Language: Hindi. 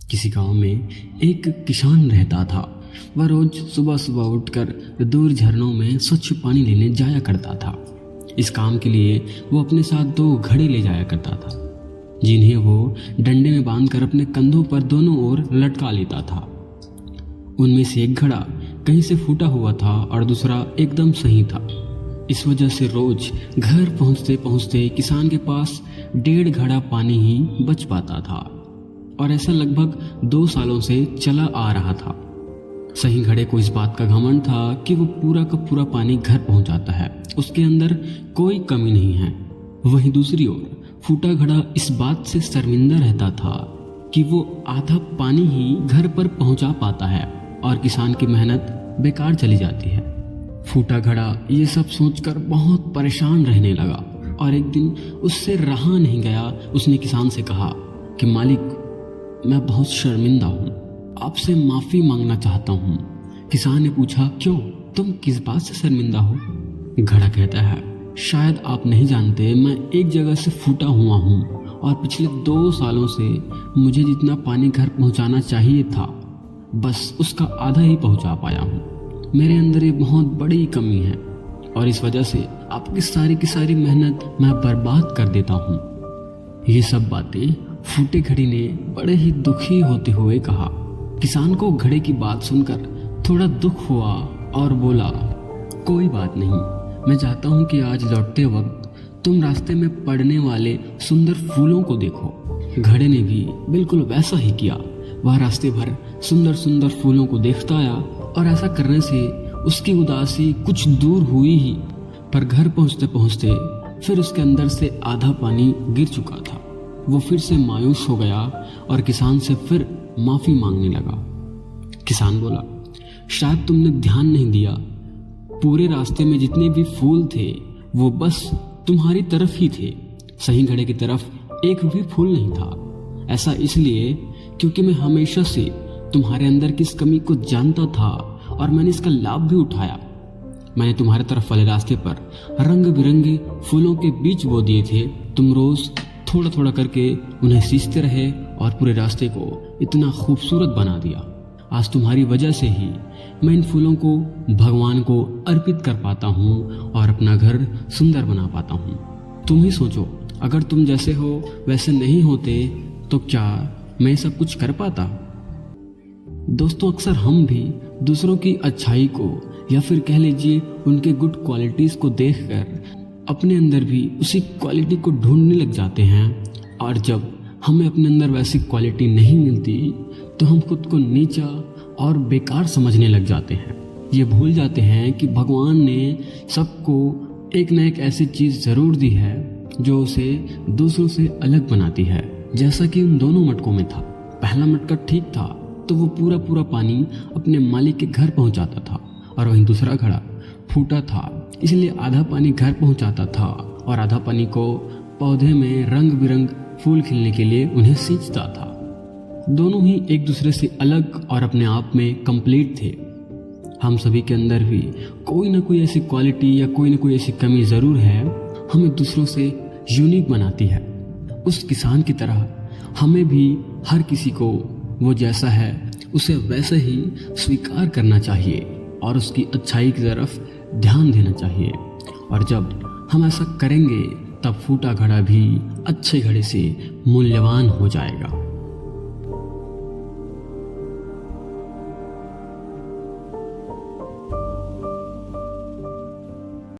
किसी गांव में एक किसान रहता था। वह रोज सुबह सुबह उठकर दूर झरनों में स्वच्छ पानी लेने जाया करता था। इस काम के लिए वो अपने साथ 2 घड़े ले जाया करता था, जिन्हें वो डंडे में बांधकर अपने कंधों पर दोनों ओर लटका लेता था। उनमें से एक घड़ा कहीं से फूटा हुआ था और दूसरा एकदम सही था। इस वजह से रोज घर पहुंचते पहुंचते किसान के पास 1.5 घड़ा पानी ही बच पाता था, और ऐसा लगभग 2 सालों से चला आ रहा था। सही घड़े को इस बात का घमंड था कि वो पूरा का पूरा पानी घर पहुंचाता है, उसके अंदर कोई कमी नहीं है। वहीं दूसरी ओर फूटा घड़ा इस बात से शर्मिंदा रहता था कि वो आधा पानी ही घर पर पहुंचा पाता है और किसान की मेहनत बेकार चली जाती है। फूटा घड़ा ये सब सोचकर बहुत परेशान रहने लगा, और एक दिन उससे रहा नहीं गया। उसने किसान से कहा कि मालिक, मैं बहुत शर्मिंदा हूँ, आपसे माफ़ी मांगना चाहता हूँ। किसान ने पूछा, क्यों, तुम किस बात से शर्मिंदा हो? घड़ा कहता है, शायद आप नहीं जानते, मैं एक जगह से फूटा हुआ हूँ और पिछले 2 सालों से मुझे जितना पानी घर पहुँचाना चाहिए था, बस उसका आधा ही पहुँचा पाया हूँ। मेरे अंदर ये बहुत बड़ी कमी है और इस वजह से आपकी सारी की सारी मेहनत मैं बर्बाद कर देता हूँ। ये सब बातें फूटे घड़ी ने बड़े ही दुखी होते हुए कहा। किसान को घड़े की बात सुनकर थोड़ा दुख हुआ और बोला, कोई बात नहीं, मैं चाहता हूँ कि आज लौटते वक्त तुम रास्ते में पड़ने वाले सुंदर फूलों को देखो। घड़े ने भी बिल्कुल वैसा ही किया। वह रास्ते भर सुंदर सुंदर फूलों को देखता आया, और ऐसा करने से उसकी उदासी कुछ दूर हुई ही, पर घर पहुंचते पहुंचते फिर उसके अंदर से आधा पानी गिर चुका था। वो फिर से मायूस हो गया और किसान से फिर माफी मांगने लगा। किसान बोला, शायद तुमने ध्यान नहीं दिया, पूरे रास्ते में जितने भी फूल थे वो बस तुम्हारी तरफ ही थे, सही घड़े की तरफ एक भी फूल नहीं था। ऐसा इसलिए क्योंकि मैं हमेशा से तुम्हारे अंदर की इस कमी को जानता था और मैंने इसका लाभ भी उठाया। मैंने तुम्हारे तरफ वाले रास्ते पर रंग बिरंगे फूलों के बीज बो दिए थे। तुम रोज थोड़ा थोड़ा करके उन्हें सींचते रहे और पूरे रास्ते को इतना खूबसूरत बना दिया। आज तुम्हारी वजह से ही मैं इन फूलों को भगवान को अर्पित कर पाता हूँ और अपना घर सुंदर बना पाता हूँ। तुम ही सोचो, अगर तुम जैसे हो वैसे नहीं होते तो क्या मैं सब कुछ कर पाता? दोस्तों, अक्सर हम भी दूसरों की अच्छाई को या फिर कह लीजिए उनके गुड क्वालिटीज़ को देखकर अपने अंदर भी उसी क्वालिटी को ढूंढने लग जाते हैं, और जब हमें अपने अंदर वैसी क्वालिटी नहीं मिलती तो हम खुद को नीचा और बेकार समझने लग जाते हैं। ये भूल जाते हैं कि भगवान ने सबको एक न एक ऐसी चीज़ ज़रूर दी है जो उसे दूसरों से अलग बनाती है। जैसा कि उन दोनों मटकों में था। पहला मटका ठीक था तो वो पूरा पूरा पानी अपने मालिक के घर पहुंचाता था, और वहीं दूसरा घड़ा फूटा था, इसलिए आधा पानी घर पहुंचाता था और आधा पानी को पौधे में रंग बिरंग फूल खिलने के लिए उन्हें सींचता था। दोनों ही एक दूसरे से अलग और अपने आप में कंप्लीट थे। हम सभी के अंदर भी कोई ना कोई ऐसी क्वालिटी या कोई ना कोई ऐसी कमी ज़रूर है, हमें दूसरों से यूनिक बनाती है। उस किसान की तरह हमें भी हर किसी को वो जैसा है उसे वैसे ही स्वीकार करना चाहिए और उसकी अच्छाई की तरफ ध्यान देना चाहिए। और जब हम ऐसा करेंगे तब फूटा घड़ा भी अच्छे घड़े से मूल्यवान हो जाएगा।